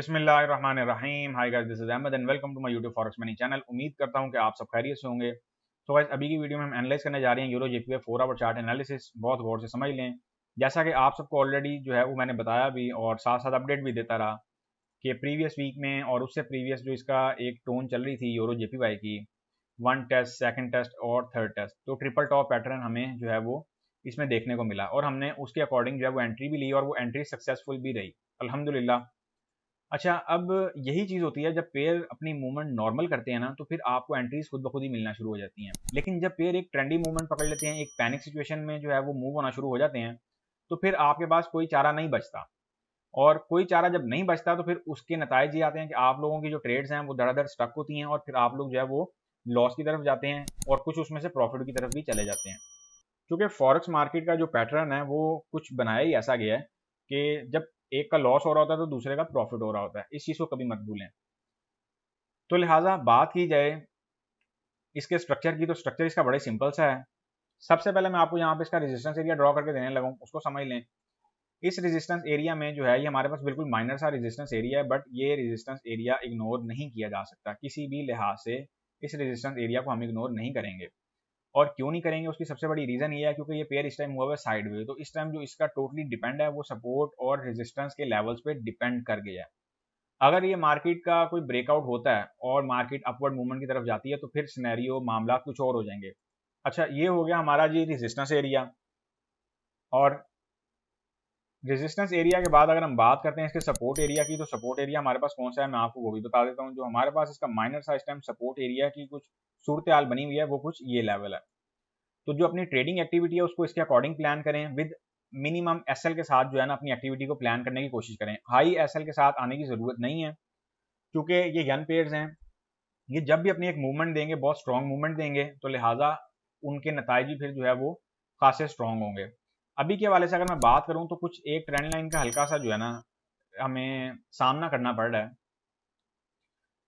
बिस्मिल्लाहिर्रहमानिर्रहीम। Hi guys, this is Ahmed and welcome to my YouTube forex money channel. उम्मीद करता हूं कि आप सब खैरियत से होंगे। तो गाइस, अभी की वीडियो में हम एनालाइज करने जा रहे हैं euro JPY 4 our chart analysis. बहुत गौर से समझ लें। जैसा कि आप सबको ऑलरेडी जो है वो मैंने बताया भी और साथ साथ अपडेट भी देता रहा कि प्रीवियस वीक में और उससे प्रीवियस जो इसका एक टोन चल रही थी यूरो जेपीवाई की, वन टेस्ट, सेकंड टेस्ट और थर्ड टेस्ट, तो ट्रिपल टॉप पैटर्न हमें जो है वो इसमें देखने को मिला और हमने उसके अकॉर्डिंग जो है वो एंट्री भी ली और वो एंट्री सक्सेसफुल भी रही, अल्हम्दुलिल्लाह। अच्छा, अब यही चीज़ होती है जब पेयर अपनी मूवमेंट नॉर्मल करते हैं ना, तो फिर आपको एंट्रीज खुद ब खुद ही मिलना शुरू हो जाती हैं। लेकिन जब पेयर एक ट्रेंडी मूवमेंट पकड़ लेते हैं, एक पैनिक सिचुएशन में जो है वो मूव होना शुरू हो जाते हैं, तो फिर आपके पास कोई चारा नहीं बचता। और कोई चारा जब नहीं बचता तो फिर उसके नतीजे ये आते हैं कि आप लोगों की जो ट्रेड्स हैं वो धड़ाधड़ स्टक होती हैं और फिर आप लोग जो है वो लॉस की तरफ जाते हैं और कुछ उसमें से प्रॉफिट की तरफ भी चले जाते हैं। क्योंकि फॉरेक्स मार्केट का जो पैटर्न है वो कुछ बनाया ही ऐसा गया है कि जब एक का लॉस हो रहा होता है तो दूसरे का प्रॉफिट हो रहा होता है। इस चीज़ को कभी मत भूलें। तो लिहाजा बात की जाए इसके स्ट्रक्चर की, तो स्ट्रक्चर इसका बड़े सिंपल सा है। सबसे पहले मैं आपको यहाँ पे इसका रेजिस्टेंस एरिया ड्रॉ करके देने लगा हूँ, उसको समझ लें। इस रेजिस्टेंस एरिया में जो है ये हमारे पास बिल्कुल माइनर सा रेजिस्टेंस एरिया है, बट ये रेजिस्टेंस एरिया इग्नोर नहीं किया जा सकता किसी भी लिहाज से। इस रेजिस्टेंस एरिया को हम इग्नोर नहीं करेंगे। और क्यों नहीं करेंगे, उसकी सबसे बड़ी रीजन ये है क्योंकि ये पेयर इस टाइम हुआ है साइडवे। तो इस टाइम जो इसका टोटली डिपेंड है वो सपोर्ट और रेजिस्टेंस के लेवल्स पे डिपेंड कर गया है। अगर ये मार्केट का कोई ब्रेकआउट होता है और मार्केट अपवर्ड मूवमेंट की तरफ जाती है तो फिर सिनेरियो मामला कुछ और हो जाएंगे। अच्छा, ये हो गया हमारा जी रेजिस्टेंस एरिया। और रेजिस्टेंस एरिया के बाद अगर हम बात करते हैं इसके सपोर्ट एरिया की, तो सपोर्ट एरिया हमारे पास कौन सा है मैं आपको वो भी बता देता हूँ। जो हमारे पास इसका माइनर सा इस टाइम सपोर्ट एरिया की कुछ सूरत हाल बनी हुई है वो कुछ ये लेवल है। तो जो अपनी ट्रेडिंग एक्टिविटी है उसको इसके अकॉर्डिंग प्लान करें। विद मिनिमम एसएल के साथ जो है ना अपनी एक्टिविटी को प्लान करने की कोशिश करें। हाई एसएल के साथ आने की ज़रूरत नहीं है क्योंकि ये यन पेयर्स हैं। ये जब भी अपनी एक मूवमेंट देंगे बहुत स्ट्रॉन्ग मूवमेंट देंगे, तो लिहाजा उनके नतीजे भी फिर जो है वो खासे स्ट्रॉन्ग होंगे। अभी के हवाले से अगर मैं बात करूं तो कुछ एक ट्रेंड लाइन का हल्का सा जो है ना हमें सामना करना पड़ रहा है।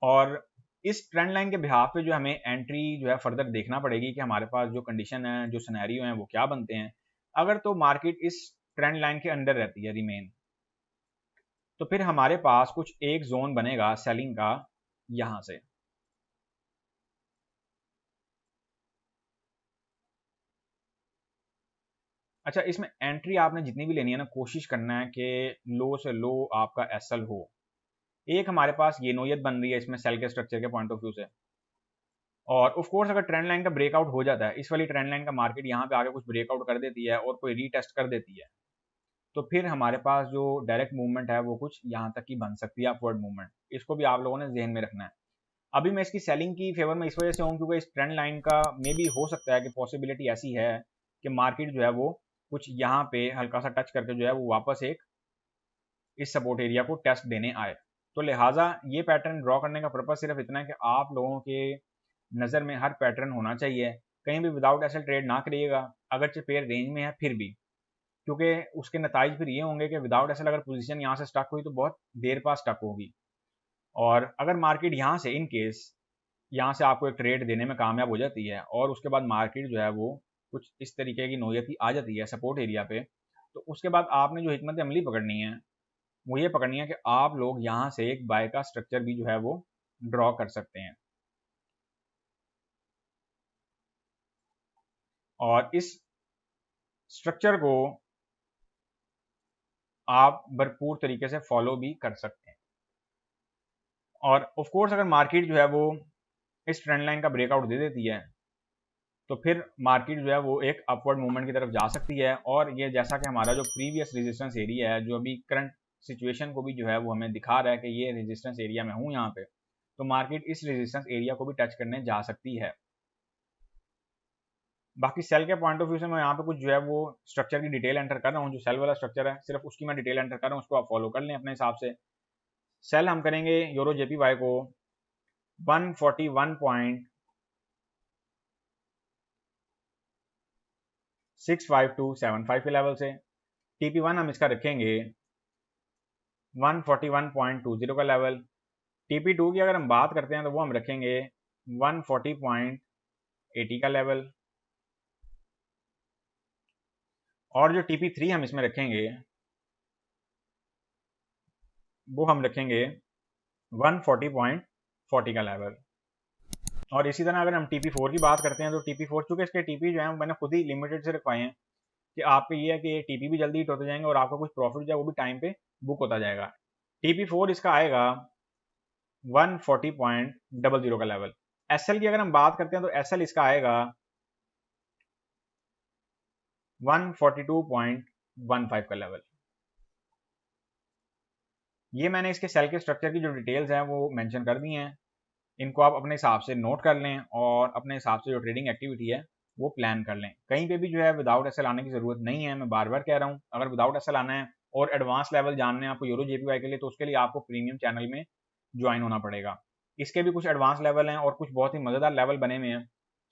और इस ट्रेंड लाइन के बिहाफ पे जो हमें एंट्री जो है फर्दर देखना पड़ेगी कि हमारे पास जो कंडीशन है, जो सिनेरियो है वो क्या बनते हैं। अगर तो मार्केट इस ट्रेंड लाइन के अंडर रहती है रिमेन, तो फिर हमारे पास कुछ एक जोन बनेगा सेलिंग का यहां से। अच्छा, इसमें एंट्री आपने जितनी भी लेनी है ना, कोशिश करना है कि लो से लो आपका एसएल हो। एक हमारे पास ये नोयत बन रही है इसमें सेल के स्ट्रक्चर के पॉइंट ऑफ व्यू से। और ऑफ कोर्स अगर ट्रेंड लाइन का ब्रेकआउट हो जाता है, इस वाली ट्रेंड लाइन का मार्केट यहाँ पे आगे कुछ ब्रेकआउट कर देती है और कोई रीटेस्ट कर देती है, तो फिर हमारे पास जो डायरेक्ट मूवमेंट है वो कुछ यहाँ तक की बन सकती है, अपवर्ड मूवमेंट। इसको भी आप लोगों ने जहन में रखना है। अभी मैं इसकी सेलिंग की फेवर में इस वजह से हूँ क्योंकि इस ट्रेंड लाइन का मे भी हो सकता है कि पॉसिबिलिटी ऐसी है कि मार्केट जो है वो कुछ यहाँ पे हल्का सा टच करके जो है वो वापस एक इस सपोर्ट एरिया को टेस्ट देने आए। तो लिहाजा ये पैटर्न ड्रॉ करने का पर्पज सिर्फ इतना है कि आप लोगों के नज़र में हर पैटर्न होना चाहिए। कहीं भी विदाउट एसएल ट्रेड ना करिएगा, अगरचे पेयर रेंज में है फिर भी, क्योंकि उसके नतीजे फिर ये होंगे कि विदाउट एसएल अगर पोजीशन यहाँ से स्टक हुई तो बहुत देर पास स्टक होगी। और अगर मार्केट यहाँ से इन केस यहाँ से आपको एक ट्रेड देने में कामयाब हो जाती है और उसके बाद मार्केट जो है वो कुछ इस तरीके की नोयती आ जाती है सपोर्ट एरिया पे, तो उसके बाद आपने जो हिकमत अमली पकड़नी है वो ये पकड़नी है कि आप लोग यहाँ से एक बाय का स्ट्रक्चर भी जो है वो ड्रॉ कर सकते हैं। और इस स्ट्रक्चर को आप भरपूर तरीके से फॉलो भी कर सकते हैं। और ऑफ कोर्स अगर मार्केट जो है वो इस ट्रेंड लाइन का ब्रेकआउट दे देती है तो फिर मार्केट जो है वो एक अपवर्ड मूवमेंट की तरफ जा सकती है। और ये जैसा कि हमारा जो प्रीवियस रेजिस्टेंस एरिया है जो अभी करंट सिचुएशन को भी जो है वो हमें दिखा रहा है कि ये रेजिस्टेंस एरिया में हूँ यहाँ पे, तो मार्केट इस रेजिस्टेंस एरिया को भी टच करने जा सकती है। बाकी सेल के पॉइंट ऑफ व्यू से मैं यहाँ पे कुछ जो है वो स्ट्रक्चर की डिटेल एंटर कर रहा हूँ। जो सेल वाला स्ट्रक्चर है सिर्फ उसकी मैं डिटेल एंटर कर रहा हूँ, उसको आप फॉलो कर लें अपने हिसाब से। सेल हम करेंगे यूरो जेपीवाई को 141.65275 के लेवल से। TP1 हम इसका रखेंगे 141.20 का लेवल। TP2 की अगर हम बात करते हैं तो वो हम रखेंगे 140.80 का लेवल। और जो TP3 हम इसमें रखेंगे वो हम रखेंगे 140.40 का लेवल। और इसी तरह अगर हम TP4 की बात करते हैं तो TP4 चूंकि इसके TP जो है मैंने खुद ही लिमिटेड से रखवाए हैं कि आपके ये है कि TP भी जल्दी हिट होते जाएंगे और आपका कुछ प्रॉफिट जो है वो भी टाइम पे बुक होता जाएगा। TP4 इसका आएगा 140.00 का लेवल। SL की अगर हम बात करते हैं तो SL इसका आएगा 142.15 का लेवल। ये मैंने इसके सेल के स्ट्रक्चर की जो डिटेल्स हैं वो मेंशन कर दी हैं, इनको आप अपने हिसाब से नोट कर लें और अपने हिसाब से जो ट्रेडिंग एक्टिविटी है वो प्लान कर लें। कहीं पे भी जो है विदाउट एसएल आने की ज़रूरत नहीं है, मैं बार बार कह रहा हूँ। अगर विदाउट एसएल आना है और एडवांस लेवल जानने हैं आपको यूरो जेपीवाई के लिए, तो उसके लिए आपको प्रीमियम चैनल में ज्वाइन होना पड़ेगा। इसके भी कुछ एडवांस लेवल हैं और कुछ बहुत ही मज़ेदार लेवल बने हुए हैं।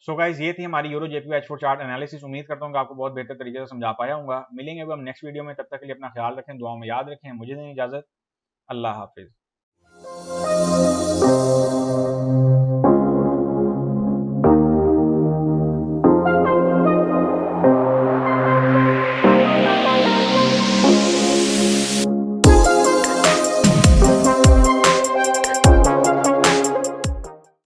सो गाइज ये थी हमारी euro JPY H4 chart analysis. उम्मीद करता हूँ कि आपको बहुत बेहतर तरीके से समझा पाया हूँ। मिलेंगे अब हम नेक्स्ट वीडियो में, तब तक के लिए अपना ख्याल रखें, दुआओं में याद रखें। मुझे दें इजाज़त। अल्लाह हाफिज़।